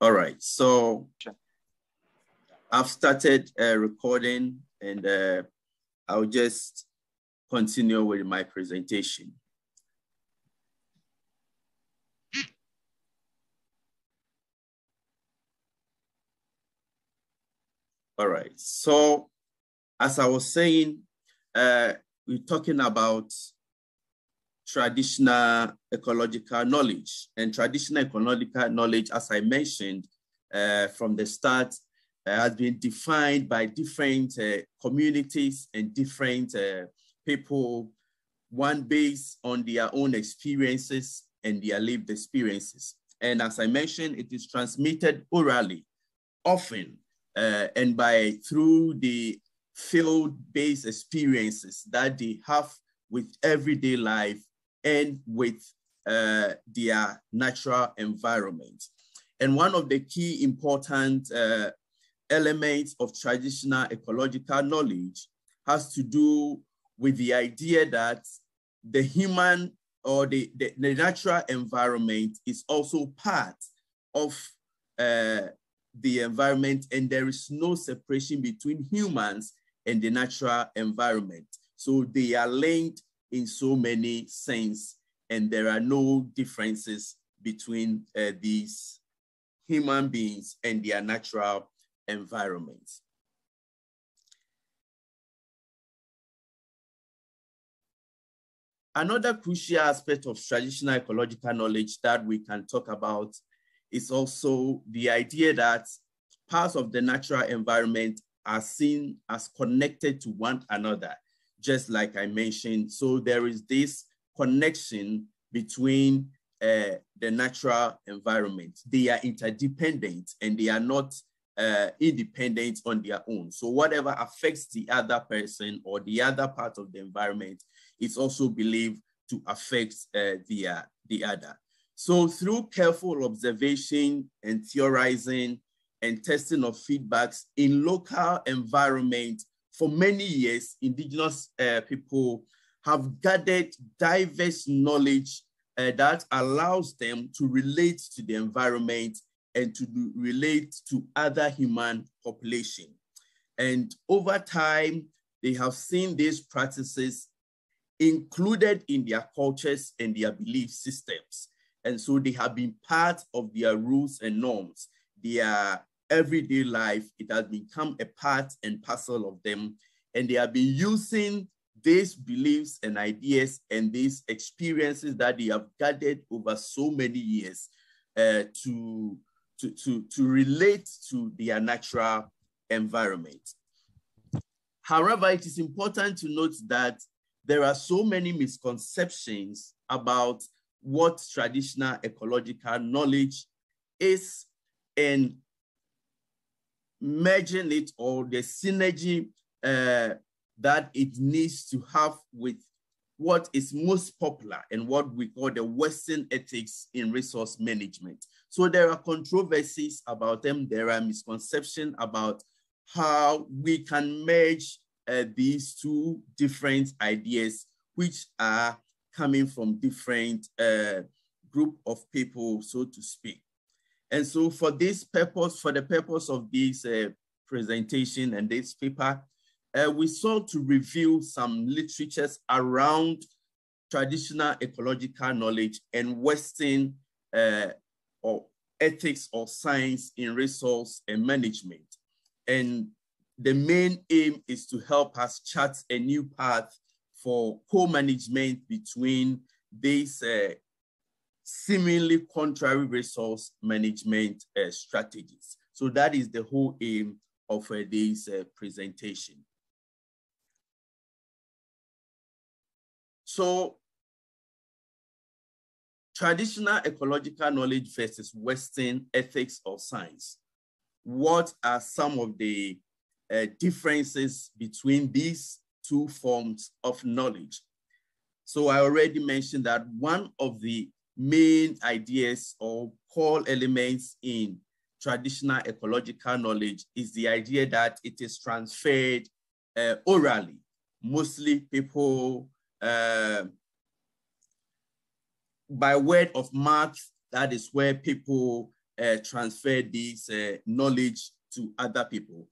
All right, so I've started recording, and I'll just continue with my presentation. All right, so as I was saying, we're talking about traditional ecological knowledge, and traditional ecological knowledge, as I mentioned from the start, has been defined by different communities and different people, one based on their own experiences and their lived experiences. And as I mentioned, it is transmitted orally, often, and through the field-based experiences that they have with everyday life and with their natural environment. And one of the key important elements of traditional ecological knowledge has to do with the idea that the human or the natural environment is also part of the environment, and there is no separation between humans and the natural environment. So they are linked in so many sense, and there are no differences between these human beings and their natural environments. Another crucial aspect of traditional ecological knowledge that we can talk about is also the idea that parts of the natural environment are seen as connected to one another, just like I mentioned. So there is this connection between the natural environment. They are interdependent and they are not independent on their own. So whatever affects the other person or the other part of the environment is also believed to affect the other. So through careful observation and theorizing and testing of feedbacks in local environment, for many years, indigenous people have gathered diverse knowledge that allows them to relate to the environment and to relate to other human population. And over time, they have seen these practices included in their cultures and their belief systems. And so they have been part of their rules and norms, their everyday life. It has become a part and parcel of them. And they have been using these beliefs and ideas and these experiences that they have gathered over so many years to relate to their natural environment. However, it is important to note that there are so many misconceptions about what traditional ecological knowledge is, and merging it, or the synergy that it needs to have with what is most popular and what we call the Western ethics in resource management. So there are controversies about them. There are misconceptions about how we can merge these two different ideas, which are coming from different group of people, so to speak. And so for this purpose, for the purpose of this presentation and this paper, we sought to review some literatures around traditional ecological knowledge and Western or ethics or science in resource and management. And the main aim is to help us chart a new path for co-management between these seemingly contrary resource management strategies. So that is the whole aim of this presentation. So traditional ecological knowledge versus Western ethics or science. What are some of the differences between these two forms of knowledge? So I already mentioned that one of the main ideas or core elements in traditional ecological knowledge is the idea that it is transferred orally. Mostly people, by word of mouth, that is where people transfer this knowledge to other people.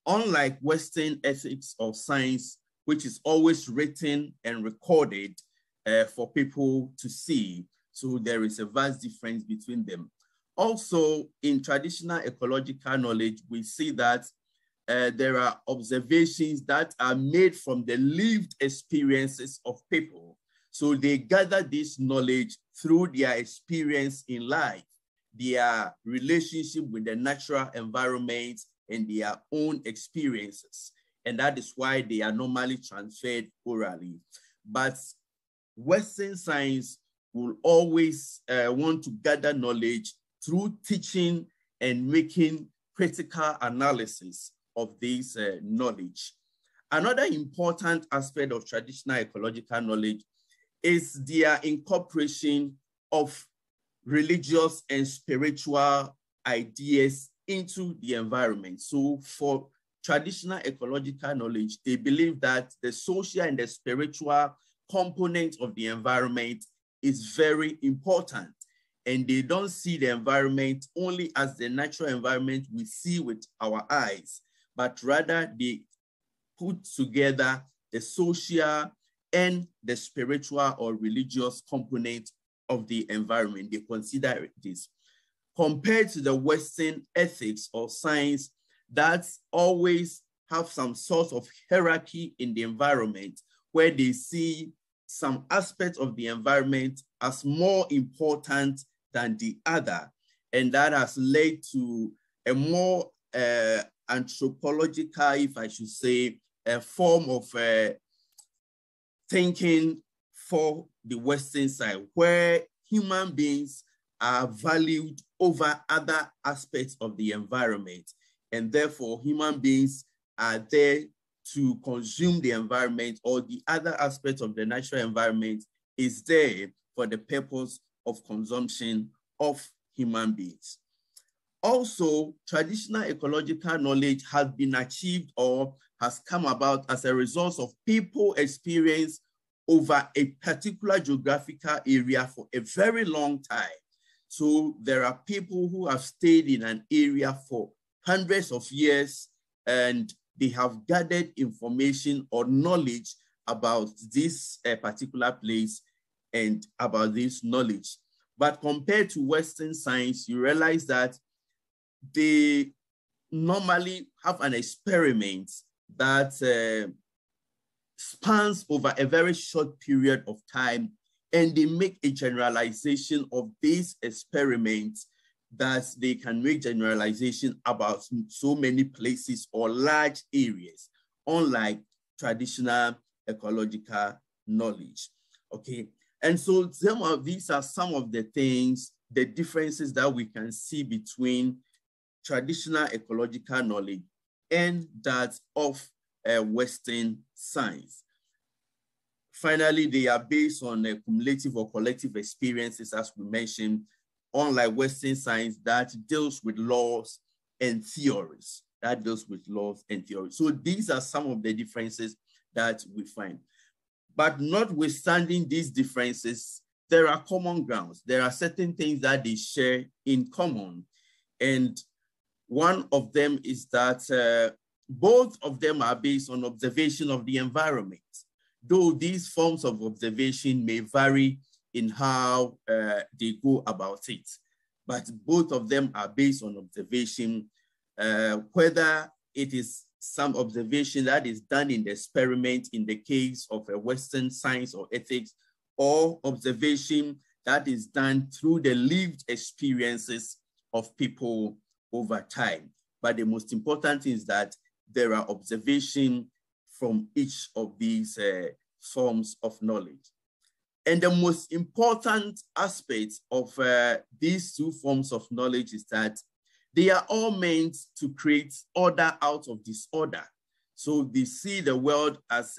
Unlike Western ethics or science, which is always written and recorded for people to see. So there is a vast difference between them. Also, in traditional ecological knowledge, we see that there are observations that are made from the lived experiences of people. So they gather this knowledge through their experience in life, their relationship with the natural environment, and their own experiences. And that is why they are normally transferred orally. But Western science will always want to gather knowledge through teaching and making critical analysis of this knowledge. Another important aspect of traditional ecological knowledge is their incorporation of religious and spiritual ideas into the environment. So for traditional ecological knowledge, they believe that the social and the spiritual component of the environment is very important. And they don't see the environment only as the natural environment we see with our eyes, but rather they put together the social and the spiritual or religious component of the environment. They consider this. Compared to the Western ethics or science that always have some sort of hierarchy in the environment, where they see some aspects of the environment as more important than the other. And that has led to a more anthropological, if I should say, a form of thinking for the Western side, where human beings are valued over other aspects of the environment. And therefore, human beings are there to consume the environment, or the other aspects of the natural environment is there for the purpose of consumption of human beings. Also, traditional ecological knowledge has been achieved or has come about as a result of people experience over a particular geographical area for a very long time. So there are people who have stayed in an area for hundreds of years, and they have gathered information or knowledge about this particular place and about this knowledge. But compared to Western science, you realize that they normally have an experiment that spans over a very short period of time, and they make a generalization of these experiments that they can make generalization about so many places or large areas, unlike traditional ecological knowledge. Okay, and so some of these are some of the things, the differences that we can see between traditional ecological knowledge and that of Western science. Finally, they are based on cumulative or collective experiences, as we mentioned, unlike Western science that deals with laws and theories. So these are some of the differences that we find. But notwithstanding these differences, there are common grounds. There are certain things that they share in common. And one of them is that both of them are based on observation of the environment, though these forms of observation may vary in how they go about it. But both of them are based on observation, whether it is some observation that is done in the experiment in the case of a Western science or ethics, or observation that is done through the lived experiences of people over time. But the most important thing is that there are observations from each of these forms of knowledge. And the most important aspect of these two forms of knowledge is that they are all meant to create order out of disorder. So they see the world as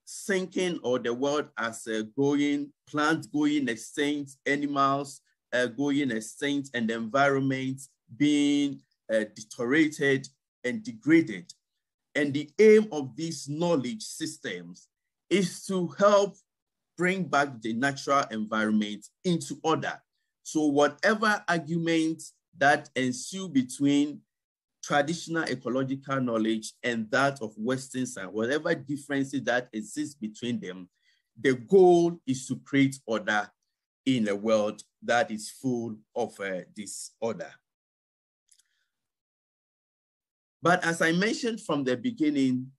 sinking, or the world as going, plants going extinct, animals going extinct, and the environment being deteriorated and degraded. And the aim of these knowledge systems is to help bring back the natural environment into order, So whatever arguments that ensue between traditional ecological knowledge and that of Western science, whatever differences that exist between them, the goal is to create order in a world that is full of disorder. But as I mentioned from the beginning,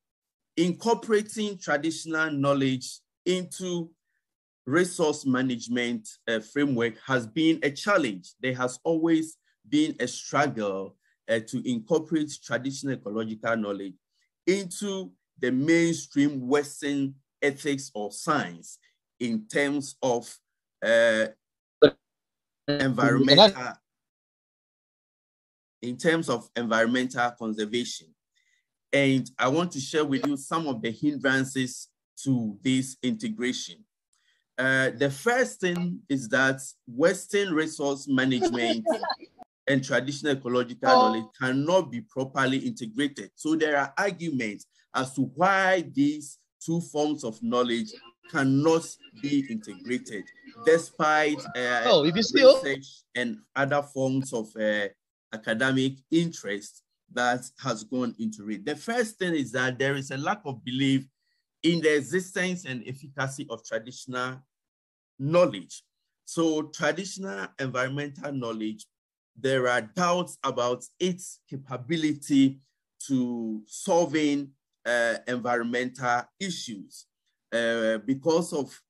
incorporating traditional knowledge into resource management framework has been a challenge. There has always been a struggle to incorporate traditional ecological knowledge into the mainstream Western ethics or science in terms of environmental conservation. And I want to share with you some of the hindrances to this integration. The first thing is that Western resource management and traditional ecological knowledge cannot be properly integrated. So there are arguments as to why these two forms of knowledge cannot be integrated, despite research and other forms of academic interest that has gone into it. The first thing is that there is a lack of belief in the existence and efficacy of traditional knowledge. So traditional environmental knowledge, there are doubts about its capability to solving environmental issues because of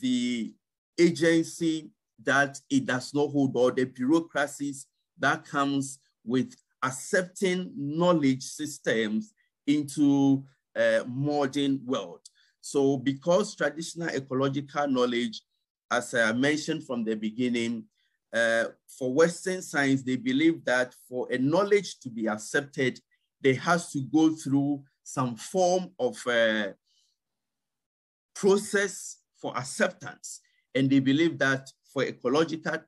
the agency that it does not hold, or the bureaucracies that comes with accepting knowledge systems into a modern world. So because traditional ecological knowledge, as I mentioned from the beginning, for Western science, they believe that for a knowledge to be accepted, there has to go through some form of process for acceptance. And they believe that for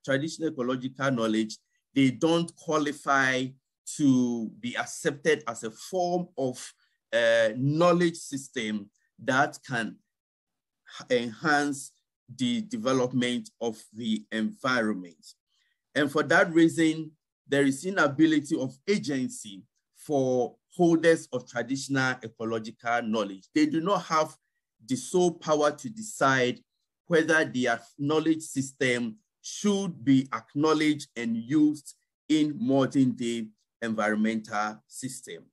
traditional ecological knowledge, they don't qualify to be accepted as a form of knowledge system that can enhance the development of the environment. And for that reason, there is inability of agency for holders of traditional ecological knowledge. They do not have the sole power to decide whether their knowledge system should be acknowledged and used in modern day environmental system.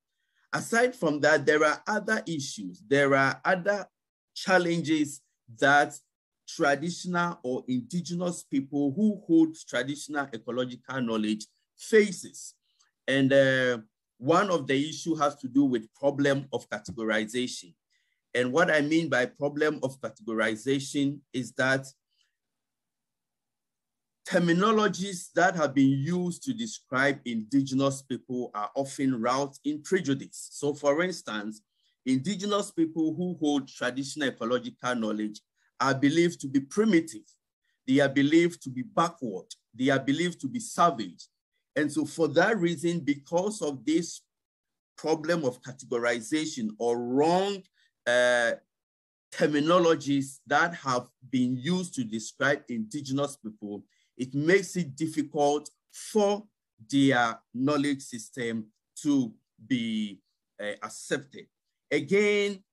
Aside from that, there are other issues. There are other challenges that traditional or indigenous people who hold traditional ecological knowledge faces. And one of the issues has to do with problem of categorization. And what I mean by problem of categorization is that terminologies that have been used to describe indigenous people are often wrought in prejudice. So for instance, indigenous people who hold traditional ecological knowledge are believed to be primitive. They are believed to be backward. They are believed to be savage. And so for that reason, because of this problem of categorization or wrong terminologies that have been used to describe indigenous people, it makes it difficult for their knowledge system to be accepted. Again,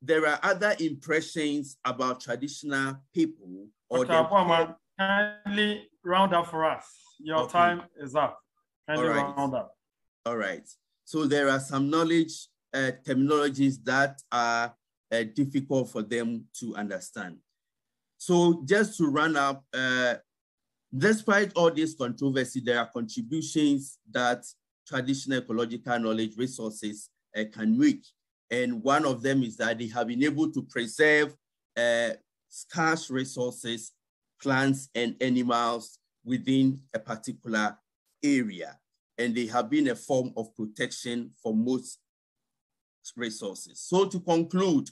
there are other impressions about traditional people. Kindly round up for us. Your time is up. Kindly round up. All right. So there are some knowledge terminologies that are difficult for them to understand. So just to run up, despite all this controversy, there are contributions that traditional ecological knowledge resources can make. And one of them is that they have been able to preserve scarce resources, plants and animals within a particular area. And they have been a form of protection for most resources. So to conclude,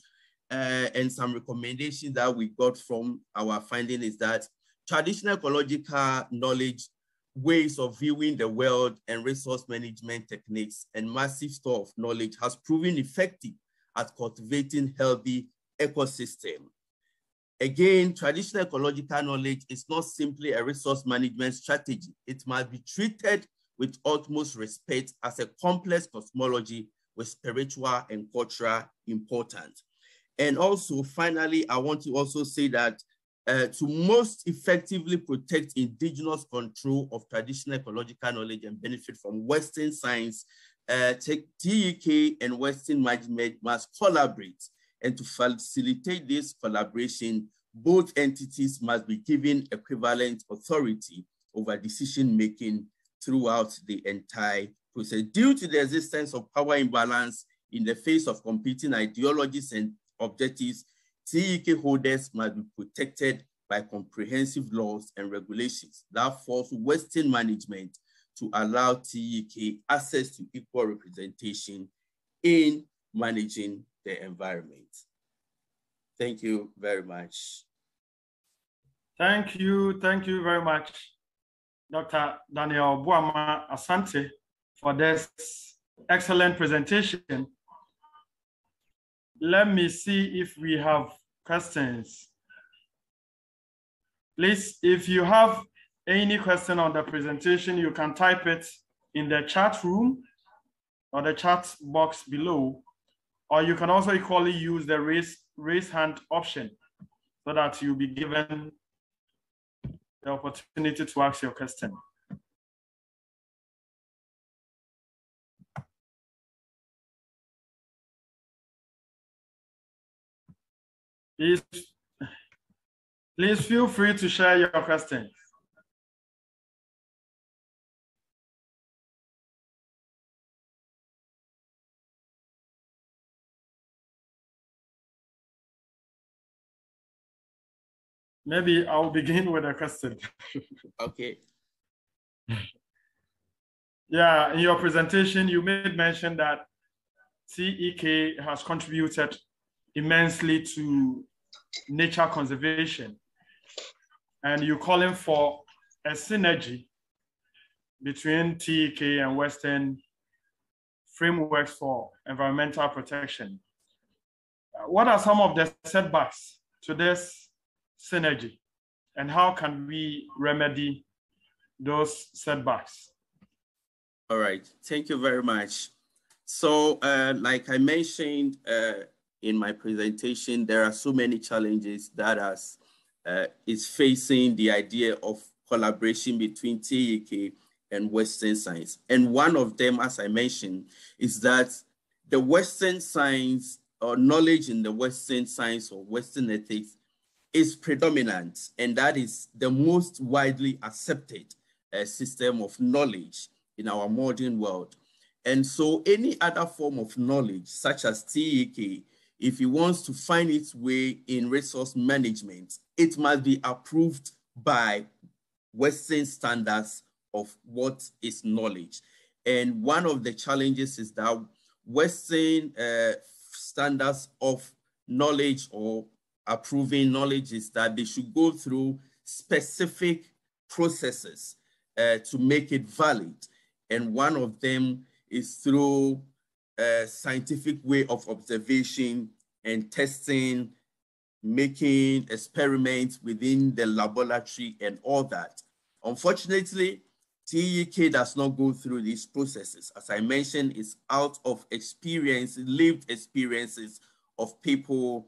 and some recommendations that we got from our finding is that traditional ecological knowledge, ways of viewing the world and resource management techniques and massive store of knowledge has proven effective at cultivating healthy ecosystem. Again, traditional ecological knowledge is not simply a resource management strategy. It must be treated with utmost respect as a complex cosmology with spiritual and cultural importance. And also, finally, I want to also say that to most effectively protect indigenous control of traditional ecological knowledge and benefit from Western science, TEK and Western management must collaborate. And to facilitate this collaboration, both entities must be given equivalent authority over decision-making throughout the entire process. Due to the existence of power imbalance in the face of competing ideologies and objectives, TEK holders must be protected by comprehensive laws and regulations that force Western management to allow TEK access to equal representation in managing the environment. Thank you very much. Thank you very much, Dr. Daniel Buama Asante, for this excellent presentation. Let me see if we have questions. Please, if you have any question on the presentation, you can type it in the chat room or the chat box below, or you can also equally use the raise hand option so that you'll be given the opportunity to ask your question. Please feel free to share your questions. Maybe I'll begin with a question. Okay. Yeah, in your presentation, you made mention that TEK has contributed immensely to nature conservation, and you're calling for a synergy between TEK and Western frameworks for environmental protection. What are some of the setbacks to this synergy, and how can we remedy those setbacks? All right, thank you very much. So like I mentioned in my presentation, there are so many challenges that is facing the idea of collaboration between TEK and Western science. And one of them, as I mentioned, is that the Western science or knowledge in the Western science or Western ethics is predominant, and that is the most widely accepted system of knowledge in our modern world. And so any other form of knowledge, such as TEK, if it wants to find its way in resource management, it must be approved by Western standards of what is knowledge. And one of the challenges is that Western standards of knowledge or approving knowledge is that they should go through specific processes to make it valid. And one of them is through a scientific way of observation and testing, making experiments within the laboratory and all that. Unfortunately, TEK does not go through these processes. As I mentioned, it's out of experience, lived experiences of people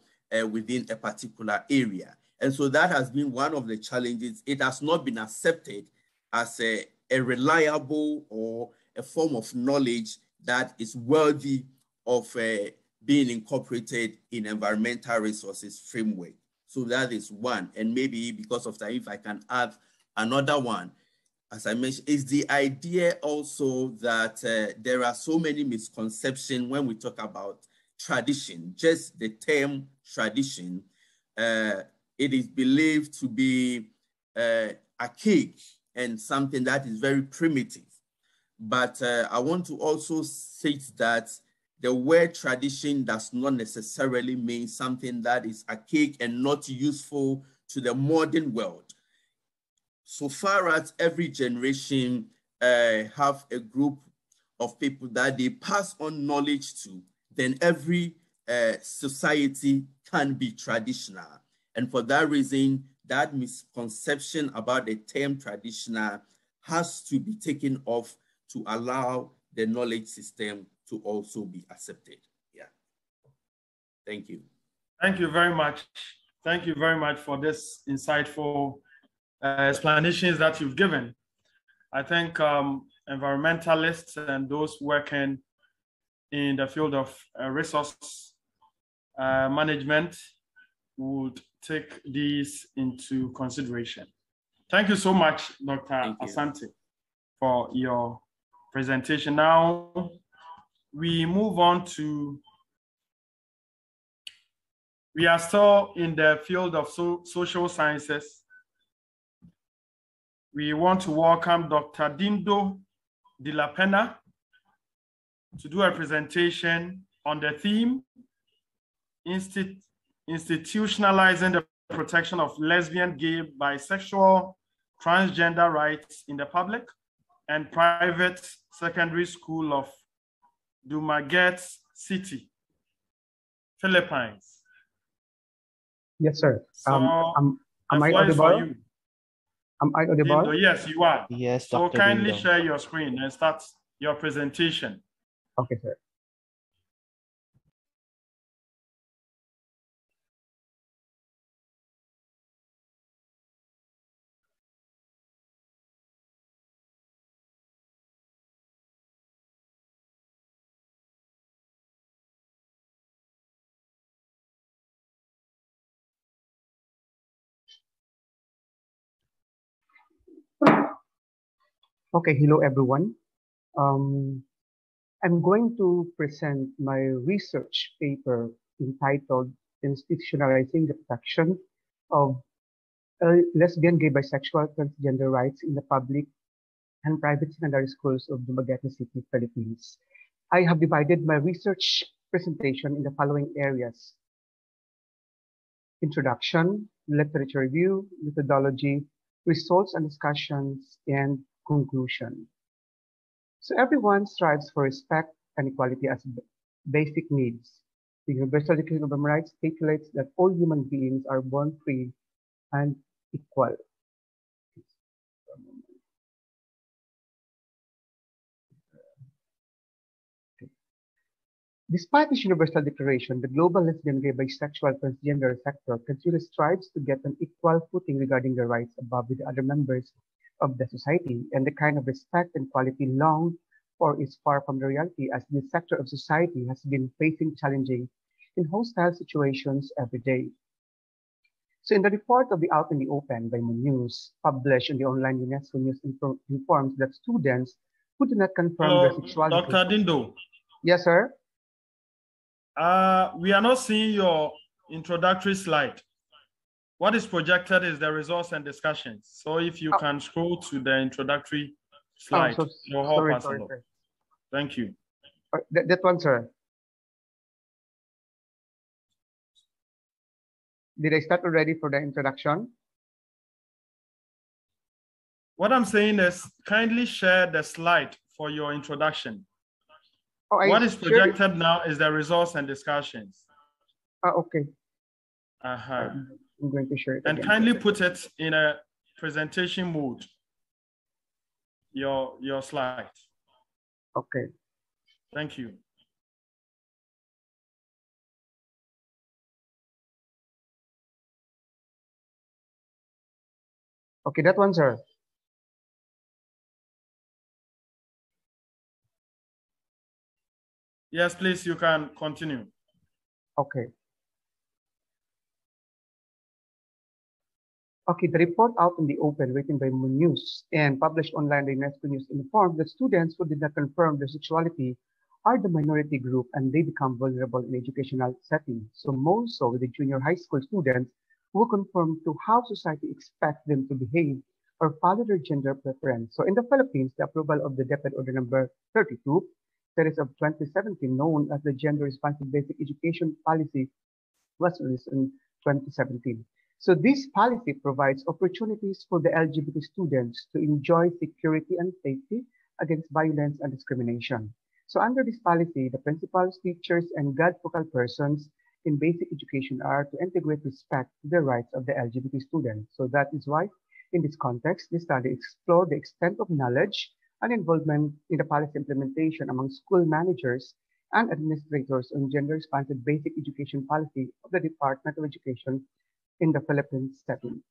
within a particular area. And so that has been one of the challenges. It has not been accepted as a reliable or a form of knowledge that is worthy of being incorporated in environmental resources framework. So that is one. And maybe because of that, if I can add another one, as I mentioned, is the idea also that there are so many misconceptions when we talk about tradition. Just the term tradition, it is believed to be archaic and something that is very primitive. But I want to also state that the word tradition does not necessarily mean something that is archaic and not useful to the modern world. So far as every generation have a group of people that they pass on knowledge to, then every society can be traditional. And for that reason, that misconception about the term traditional has to be taken off to allow the knowledge system to also be accepted. Yeah. Thank you. Thank you very much. Thank you very much for this insightful explanations that you've given. I think environmentalists and those working in the field of resource management would take these into consideration. Thank you so much, Dr. Asante, for your presentation. Now, we move on to, we are still in the field of social sciences. We want to welcome Dr. Dindo de la Pena to do a presentation on the theme, institutionalizing the protection of lesbian, gay, bisexual, transgender rights in the public and private secondary school of Dumaguete City, Philippines. Yes, sir. So am I audible? Am I audible? Dindo, yes, you are. Yes, so Dr. kindly Dindo. share your screen and start your presentation. Okay, sir. Okay, hello everyone. I'm going to present my research paper entitled Institutionalizing the Protection of Lesbian, Gay, Bisexual, Transgender Rights in the Public and Private Secondary Schools of Dumaguete City, Philippines. I have divided my research presentation in the following areas: introduction, literature review, methodology, results and discussions, and conclusion. So everyone strives for respect and equality as basic needs. The Universal Declaration of Human Rights stipulates that all human beings are born free and equal. Despite this universal declaration, the global lesbian, gay, bisexual, transgender sector continually strives to get an equal footing regarding their rights above with the other members of the society, and the kind of respect and quality longed for is far from the reality, as this sector of society has been facing challenging and hostile situations every day. So in the report of the Out in the Open by News, published in the online UNESCO News, informs that students who do not confirm their sexuality... Dr. Dindo. Yes, sir? We are not seeing your introductory slide. What is projected is the results and discussions. So if you can scroll to the introductory slide, you'll help us a lot. Thank you. That one, sir. Did I start already for the introduction? What I'm saying is kindly share the slide for your introduction. What is projected now is the results and discussions. Okay. I'm going to share it. And kindly put it in a presentation mode. Your slide. Okay. Thank you. Okay, that one, sir. Yes, please, you can continue. Okay. Okay, the report Out in the Open, written by News and published online by UNESCO News, informed that students who did not confirm their sexuality are the minority group and they become vulnerable in educational settings. So more so with the junior high school students who conform to how society expects them to behave or follow their gender preference. So in the Philippines, the approval of the DepEd Order number 32, series of 2017, known as the Gender Responsive Basic Education Policy, was released in 2017. So this policy provides opportunities for the LGBT students to enjoy security and safety against violence and discrimination. So under this policy, the principals, teachers, and guard focal persons in basic education are to integrate respect to the rights of the LGBT students. So that is why, in this context, this study explored the extent of knowledge and involvement in the policy implementation among school managers and administrators on gender-responsive basic education policy of the Department of Education in the Philippines setting.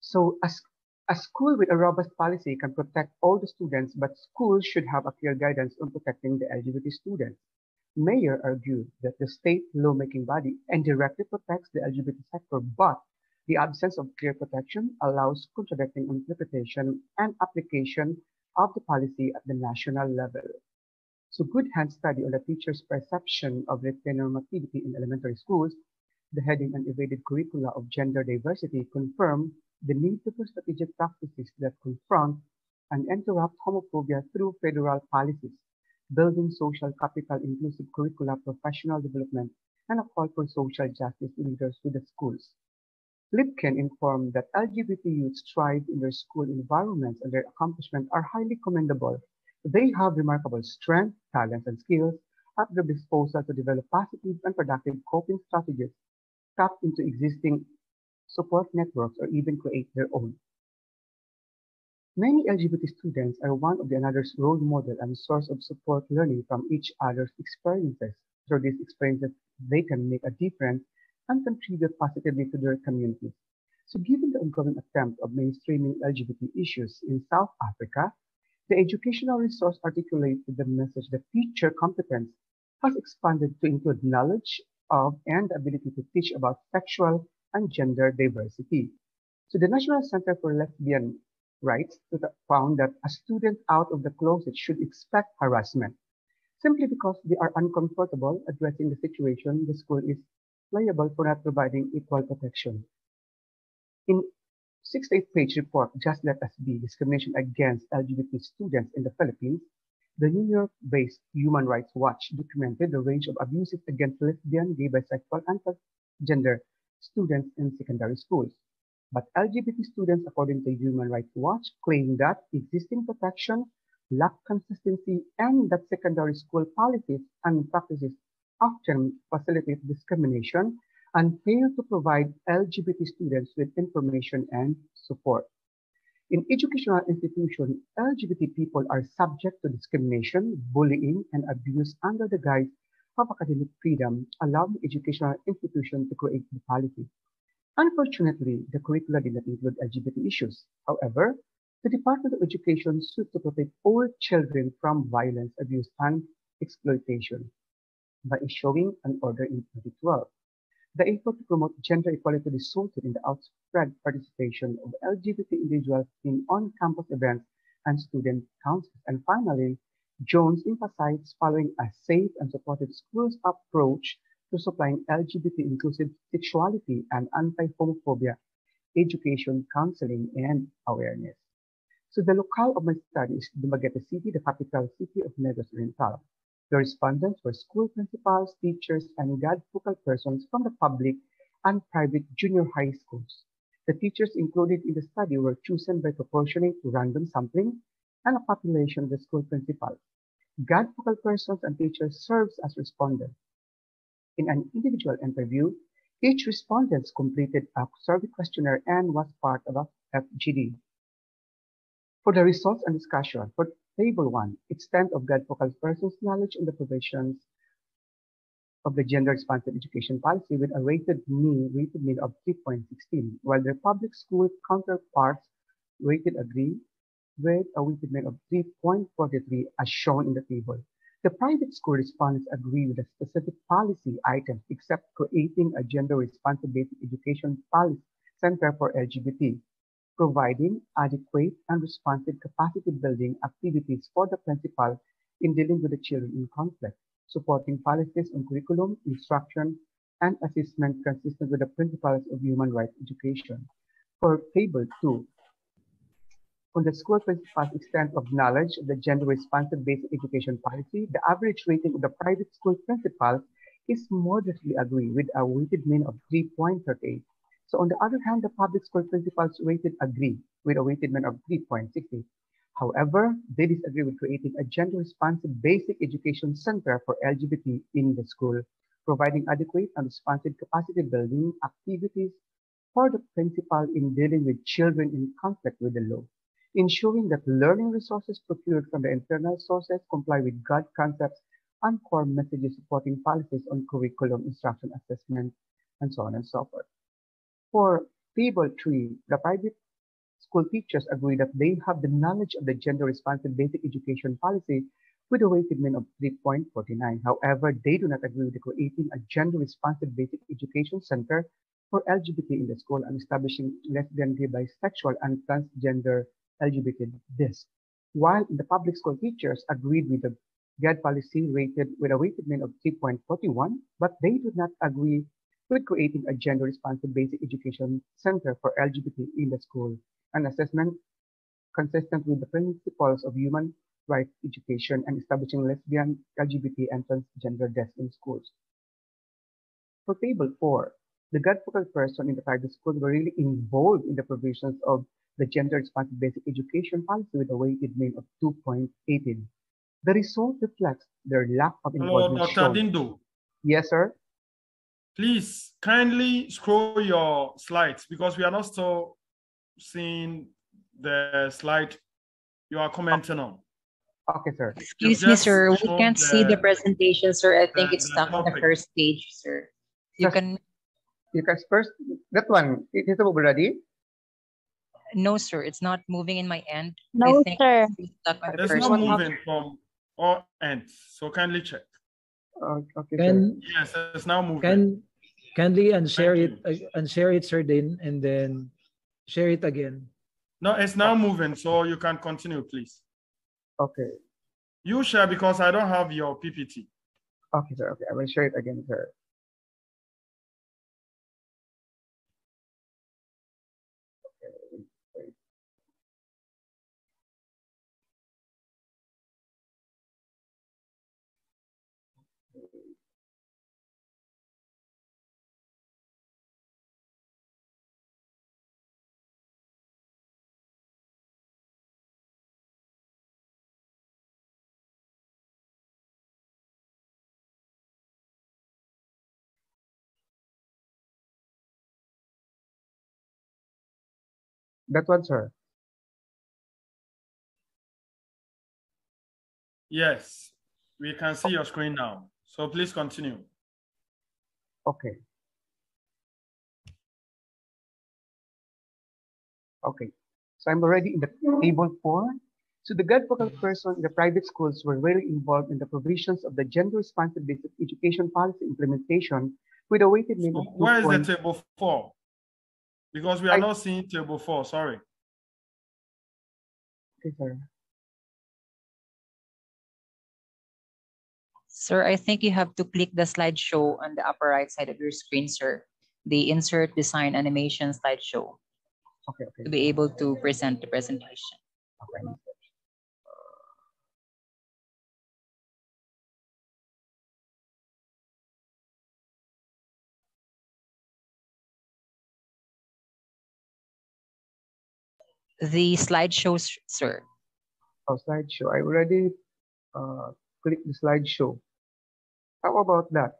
So a school with a robust policy can protect all the students, but schools should have a clear guidance on protecting the LGBT students. Mayor argued that the state lawmaking body indirectly protects the LGBT sector, but the absence of clear protection allows contradicting interpretation and application of the policy at the national level. So good hand study on the teacher's perception of heteronormativity in elementary schools, the heading and evaded curricula of gender diversity confirm the need for strategic practices that confront and interrupt homophobia through federal policies, building social capital, inclusive curricula, professional development, and a call for social justice leaders to the schools. Lipkin informed that LGBT youth thrive in their school environments and their accomplishments are highly commendable. They have remarkable strength, talents, and skills at their disposal to develop positive and productive coping strategies, tap into existing support networks, or even create their own. Many LGBT students are one of another's role model and source of support, learning from each other's experiences. Through these experiences, they can make a difference and contribute positively to their communities. So given the ongoing attempt of mainstreaming LGBT issues in South Africa, the educational resource articulated the message that teacher competence has expanded to include knowledge of and ability to teach about sexual and gender diversity. So the National Center for Lesbian Rights found that a student out of the closet should expect harassment simply because they are uncomfortable addressing the situation. The school is liable for not providing equal protection. In 68-page report, Just Let Us Be, Discrimination Against LGBT Students in the Philippines, the New York-based Human Rights Watch documented the range of abuses against lesbian, gay, bisexual, and transgender students in secondary schools. But LGBT students, according to Human Rights Watch, claim that existing protection lack consistency and that secondary school policies and practices often facilitate discrimination and fail to provide LGBT students with information and support. In educational institutions, LGBT people are subject to discrimination, bullying, and abuse under the guise of academic freedom, allowing educational institutions to create the policy. Unfortunately, the curricula did not include LGBT issues. However, the Department of Education sought to protect all children from violence, abuse, and exploitation by issuing an order in 2012. The effort to promote gender equality resulted in the outspread participation of LGBT individuals in on-campus events and student councils. And finally, Jones emphasized following a safe and supportive schools approach to supplying LGBT-inclusive sexuality and anti-homophobia education, counseling, and awareness. So the locale of my study is Dumaguete City, the capital city of Negros Oriental. The respondents were school principals, teachers, and God-focal persons from the public and private junior high schools. The teachers included in the study were chosen by proportioning to random sampling and a population of the school principals. God-focal persons and teachers served as respondents. In an individual interview, each respondent completed a survey questionnaire and was part of a FGD. For the results and discussion, for Table 1, extent of God-focal persons' knowledge on the provisions of the gender-responsive education policy with a rated mean of 3.16, while their public school counterparts rated agree with a weighted mean of 3.43 as shown in the table. The private school respondents agree with the specific policy items except creating a gender-responsive basic education policy center for LGBT, providing adequate and responsive capacity building activities for the principal in dealing with the children in conflict, supporting policies on curriculum, instruction, and assessment consistent with the principles of human rights education. For Table 2, on the school principal's extent of knowledge of the gender-responsive basic education policy, the average rating of the private school principal is modestly agree with a weighted mean of 3.38. So on the other hand, the public school principals rated agree with a weighted mean of 3.60. However, they disagree with creating a gender-responsive basic education center for LGBT in the school providing adequate and responsive capacity building activities for the principal in dealing with children in conflict with the law, ensuring that learning resources procured from the internal sources comply with God concepts and core messages supporting policies on curriculum, instruction, assessment, and so on and so forth. For Table 3, the private school teachers agree that they have the knowledge of the gender-responsive basic education policy with a weighted mean of 3.49. However, they do not agree with creating a gender-responsive basic education center for LGBT in the school and establishing lesbian, gay, bisexual, and transgender LGBT DISC. While the public school teachers agreed with the GAD policy rated with a weighted mean of 3.41, but they do not agree with creating a gender-responsive basic education center for LGBT in the school, an assessment consistent with the principles of human rights education and establishing lesbian, LGBT, and transgender desks in schools. For Table 4, the God focal person in the private schools were really involved in the provisions of the gender-responsive basic education policy with a weighted mean of 2.18. The result reflects their lack of involvement. Hello, Dr. Dindo. Yes, sir. Please kindly scroll your slides because we are not still seeing the slide you are commenting on. Okay, sir. Excuse me, sir. We can't see the presentation, sir. I think it's stuck on the first page, sir. You can first, that one, it is already? No, sir. It's not moving in my end. No, I think sir. it's stuck on the It's first not page. moving from all ends, so kindly check. Okay, yes, it's now moving. Kindly unshare it, sir, then, and then share it again. No, it's now moving, so you can continue, please. Okay. You share because I don't have your PPT. Okay, sir. Okay, I will share it again, sir. That one, sir. Yes, we can see your screen now. So please continue. Okay. Okay. So I'm already in the table 4. So the God focal person in the private schools were really involved in the provisions of the gender-responsive basic education policy implementation with a weighted mean of 2. Where is the table 4? Because we are not seeing table 4, sorry. Okay, sir. Sir, I think you have to click the slideshow on the upper right side of your screen, sir. The insert design animation slideshow. Okay. To be able to present the presentation. Okay. The slideshow, sir. Oh, slideshow. I already clicked the slideshow. How about that?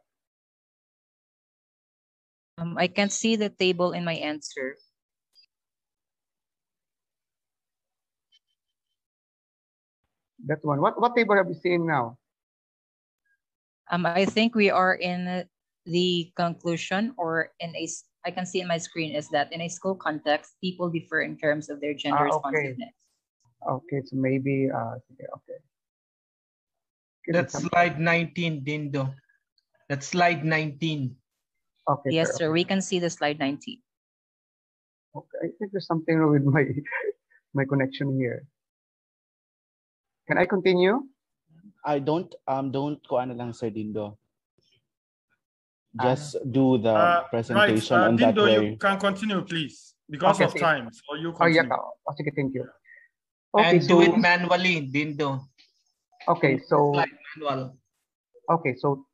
I can't see the table in my answer. That one. What table have you seen now? I think we are in the conclusion, or in a, I can see in my screen is that in a school context, people differ in terms of their gender responsiveness. Okay, so maybe, okay. That's slide 19, Dindo. That's slide 19. Okay. Yes, sir. We can see the slide 19. Okay, I think there's something wrong with my connection here. Can I continue? I don't ko ano lang Sir Dindo. Just do the presentation right. on Dindo, that way. you can continue, please, because of time. So you continue. Okay, thank you. Okay, and do it manually, Dindo. Okay, so manual. Okay, so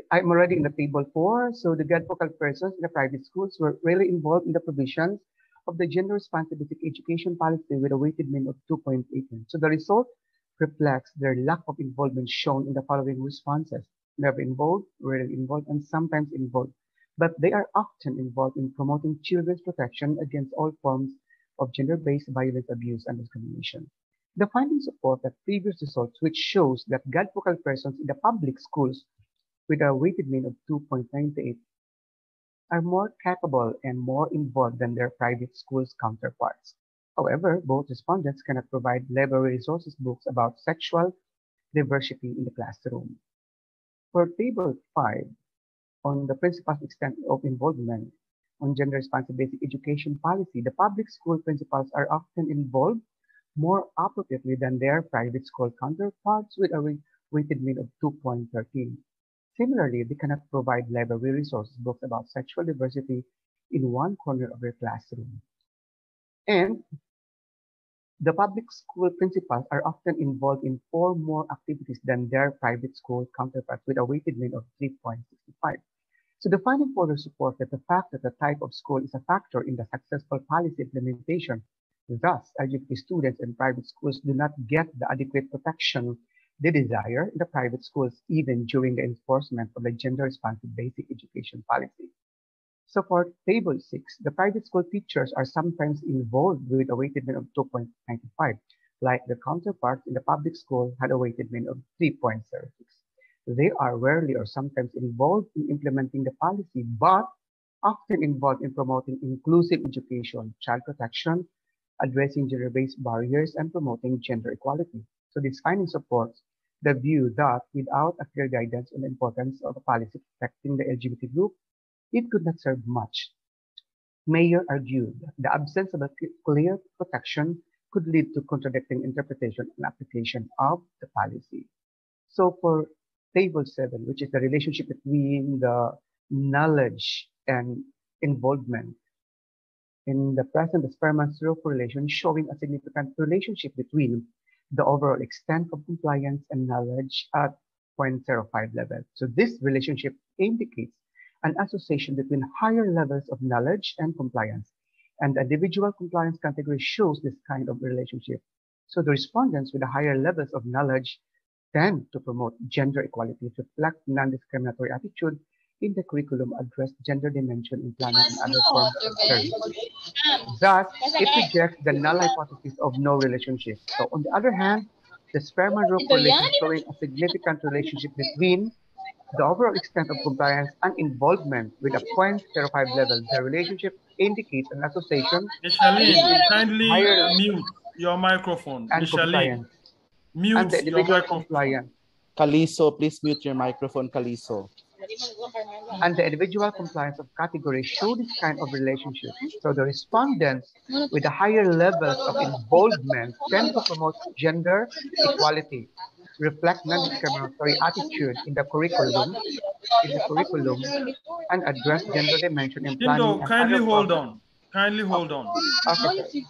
I'm already in the table 4. So the God focal persons in the private schools were really involved in the provisions of the gender-responsive basic education policy with a weighted mean of 2.18. So the result reflects their lack of involvement shown in the following responses. never involved, rarely involved, and sometimes involved, but they are often involved in promoting children's protection against all forms of gender-based violence, abuse, and discrimination. The findings support that previous results, which shows that God focal persons in the public schools with a weighted mean of 2.98 are more capable and more involved than their private schools counterparts. However, both respondents cannot provide library resources books about sexual diversity in the classroom. For Table 5, on the principal's extent of involvement on gender-responsive basic education policy, the public school principals are often involved more appropriately than their private school counterparts with a weighted mean of 2.13. Similarly, they cannot provide library resources books about sexual diversity in one corner of their classroom. And the public school principals are often involved in 4 more activities than their private school counterparts with a weighted mean of 3.65. So the finding further supports that the fact that the type of school is a factor in the successful policy implementation. Thus, LGBT students in private schools do not get the adequate protection they desire in the private schools, even during the enforcement of the gender-responsive basic education policy. So for Table 6, the private school teachers are sometimes involved with a weighted mean of 2.95, like their counterparts in the public school had a weighted mean of 3.06. They are rarely or sometimes involved in implementing the policy, but often involved in promoting inclusive education, child protection, addressing gender-based barriers, and promoting gender equality. So this finding supports the view that without a clear guidance on the importance of a policy protecting the LGBT group, it could not serve much. Mayer argued that the absence of a clear protection could lead to contradicting interpretation and application of the policy. So for Table 7, which is the relationship between the knowledge and involvement, in the present, the Spearman-Stroh correlation showing a significant relationship between the overall extent of compliance and knowledge at 0.05 level. So this relationship indicates an association between higher levels of knowledge and compliance, and the individual compliance category shows this kind of relationship. So the respondents with the higher levels of knowledge tend to promote gender equality, reflect non-discriminatory attitude in the curriculum, address gender dimension in planning and other forms of service. Thus, it rejects the null hypothesis of no relationship. So on the other hand, the Spearman-Stroh correlation showing a significant relationship between the overall extent of compliance and involvement with a 0.05 level. The relationship indicates an association Micheline, kindly mute your microphone. and Micheline, compliance. mute And the your individual microphone. compliance. Kaliso, please mute your microphone, Kaliso. And the individual compliance of categories show this kind of relationship. So the respondents with the higher levels of involvement tend to promote gender equality, reflect non-discriminatory attitude in the curriculum, and address gender dimension in planning. Dindo, kindly hold on. Kindly hold on. Okay.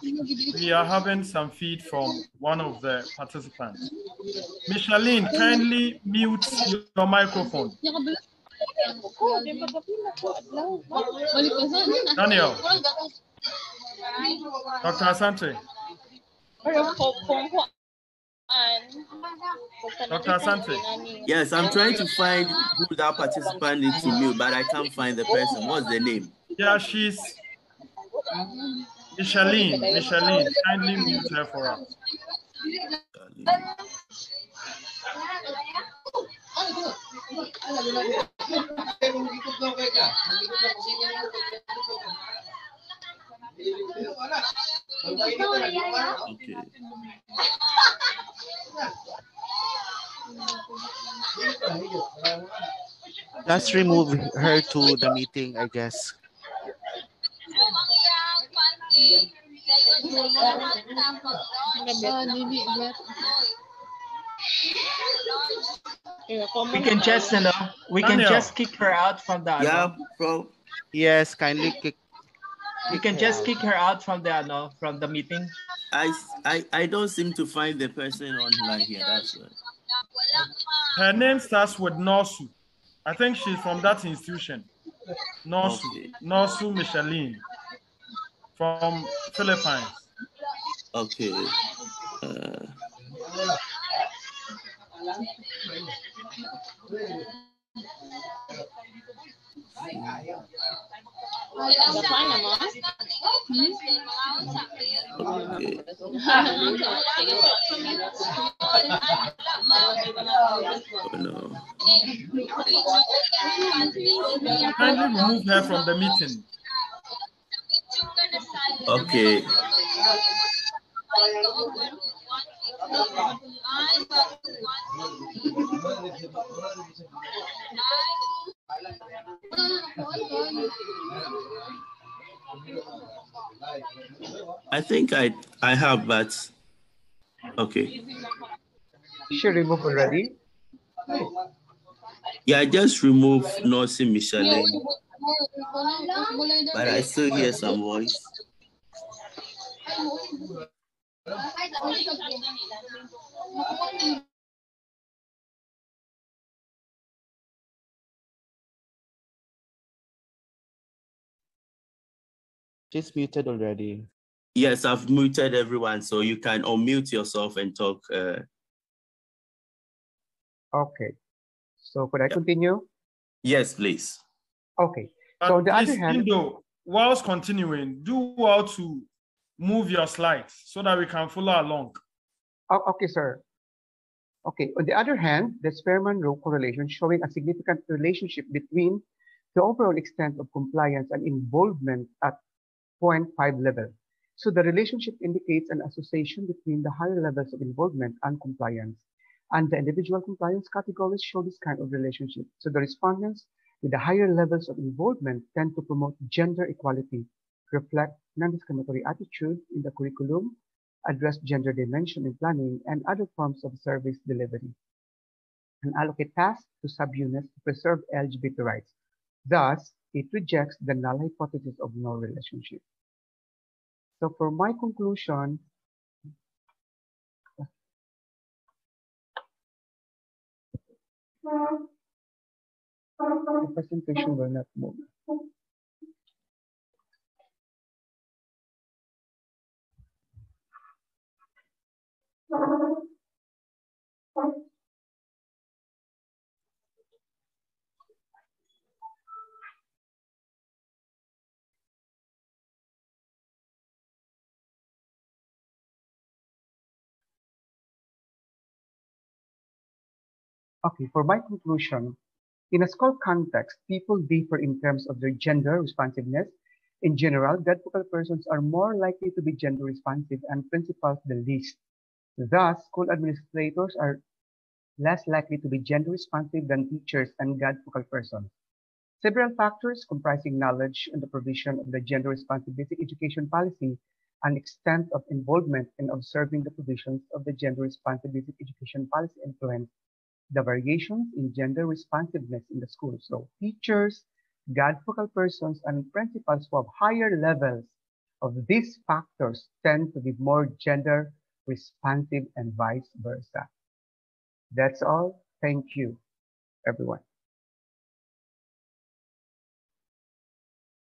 We are having some feed from one of the participants. Micheline, kindly mute your microphone. Daniel. Dr. Asante. Dr. Asante. Yes, I'm trying to find who that participant needs to mute, but I can't find the person. What's the name? Yeah, she's Micheline. Micheline, kindly mute her for us. Okay. Just remove her to the meeting, I guess. We can just, we can just kick her out from the. Yeah, bro. Yes, kindly kick. We can just kick her out from the meeting. I don't seem to find the person online here. That's right. Her name starts with Norsu. I think she's from that institution. Norsu. Okay. Norsu Micheline from Philippines. Okay. Oh, no. Kindly remove her from the meeting. Okay. I think I have, but okay. She removed already? Yeah, I just removed Nancy Micheline, but I still hear some voice. She's muted already. Yes, I've muted everyone, so you can unmute yourself and talk. Okay. So could I continue? Yes, please. Okay. So on the other Please, hand, Indo, whilst continuing, do how to move your slides so that we can follow along. okay, sir. Okay. On the other hand, the Spearman-Rowe correlation showing a significant relationship between the overall extent of compliance and involvement at 0.5 level. So the relationship indicates an association between the higher levels of involvement and compliance. And the individual compliance categories show this kind of relationship. So the respondents with the higher levels of involvement tend to promote gender equality, reflect non-discriminatory attitude in the curriculum, address gender dimension in planning and other forms of service delivery, and allocate tasks to subunits to preserve LGBT rights. Thus, it rejects the null hypothesis of no relationship. So for my conclusion, the presentation will not move. Okay, for my conclusion, in a school context, people differ in terms of their gender responsiveness. In general, dead-vocal persons are more likely to be gender responsive and principals the least. Thus, school administrators are less likely to be gender responsive than teachers and dead-vocal persons. Several factors comprising knowledge and the provision of the gender responsive basic education policy and extent of involvement in observing the provisions of the gender responsive basic education policy influence the variations in gender responsiveness in the school. So teachers, dead-vocal persons, and principals who have higher levels of these factors tend to be more gender responsive and vice versa. That's all. Thank you, everyone.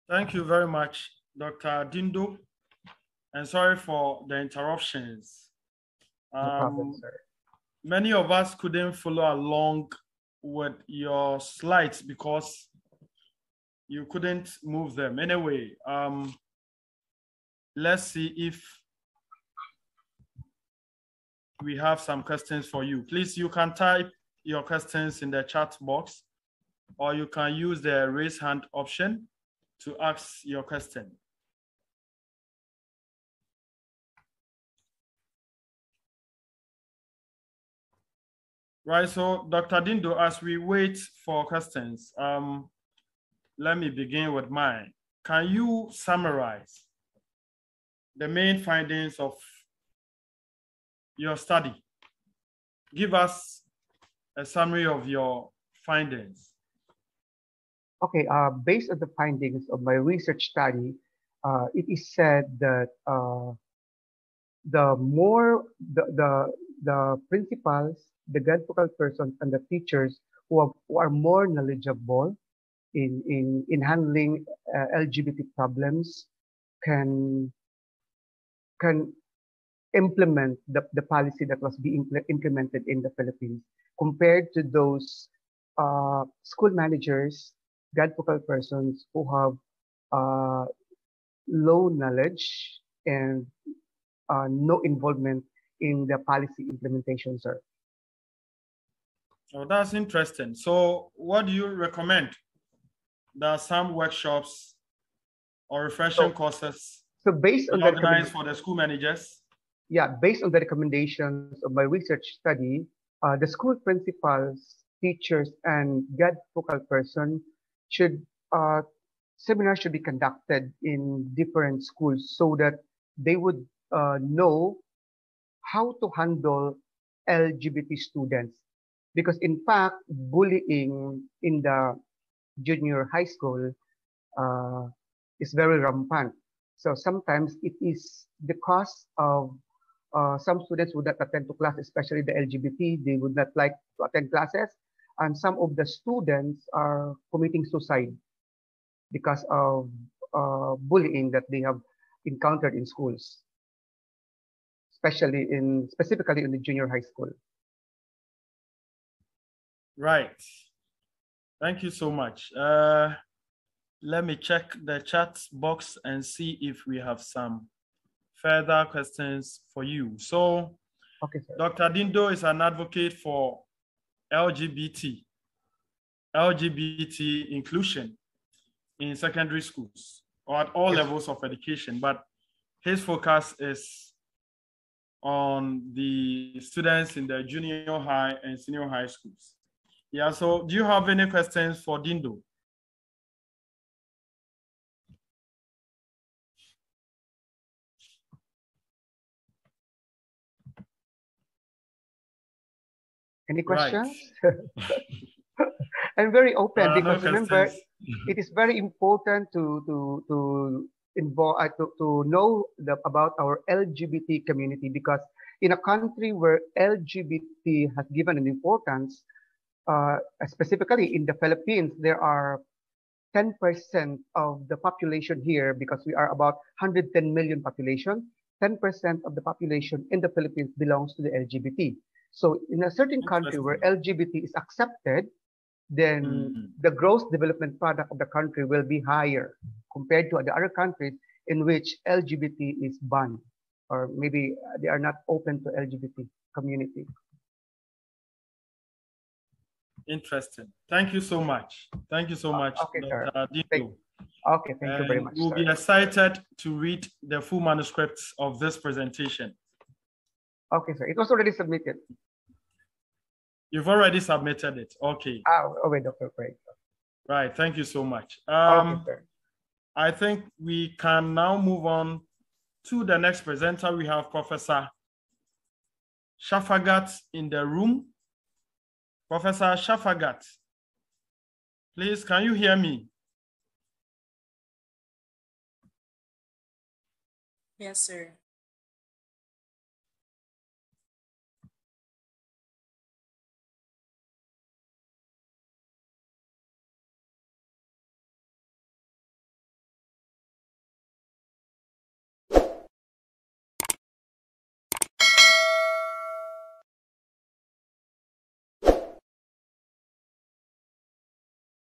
Thank you very much, Dr. Dindo. And sorry for the interruptions. No problem, sir. Many of us couldn't follow along with your slides because you couldn't move them. Anyway, let's see if we have some questions for you. Please, you can type your questions in the chat box, or you can use the raise hand option to ask your question. Right, so Dr. Dindo, as we wait for questions, let me begin with mine. Can you summarize the main findings of your study? Give us a summary of your findings. Okay, based on the findings of my research study, it is said that the principals, the dead-vocal persons, and the teachers who are more knowledgeable in handling LGBT problems can implement the policy that was being implemented in the Philippines compared to those school managers, dead-vocal persons who have low knowledge and no involvement in the policy implementation, sir. Oh, that's interesting. So what do you recommend? There are some workshops or refreshing courses based on organized for the school managers. Yeah, based on the recommendations of my research study, the school principals, teachers, and guide focal person should seminars should be conducted in different schools so that they would know how to handle LGBT students. Because in fact, bullying in the junior high school is very rampant. So sometimes it is the cause of some students would not attend to class, especially the LGBT. They would not like to attend classes. And some of the students are committing suicide because of bullying that they have encountered in schools, specifically in the junior high school. Right. Thank you so much. Let me check the chat box and see if we have some further questions for you. So, okay, sir. Dr. Dindo is an advocate for LGBT inclusion in secondary schools or at all levels of education, but his focus is on the students in the junior high and senior high schools. Yeah, so do you have any questions for Dindo? Any questions? Right. I'm very open because no remember, it is very important to know about our LGBT community, because in a country where LGBT has given an importance, specifically in the Philippines, there are 10% of the population here, because we are about 110 million population. 10% of the population in the Philippines belongs to the LGBT. So in a certain country where LGBT is accepted, then the gross development product of the country will be higher compared to the other countries in which LGBT is banned, or maybe they are not open to LGBT community. Interesting. Thank you so much. Thank you so much, okay, Dr. Dindo. Okay, thank you very much. We'll be excited to read the full manuscripts of this presentation. Okay, sir. It was already submitted. You've already submitted it. Okay. Okay, Dr. Craig. Right. Thank you so much. Okay, sir. I think we can now move on to the next presenter. We have Professor Shafagat in the room. Professor Shafagat, please, can you hear me? Yes, sir.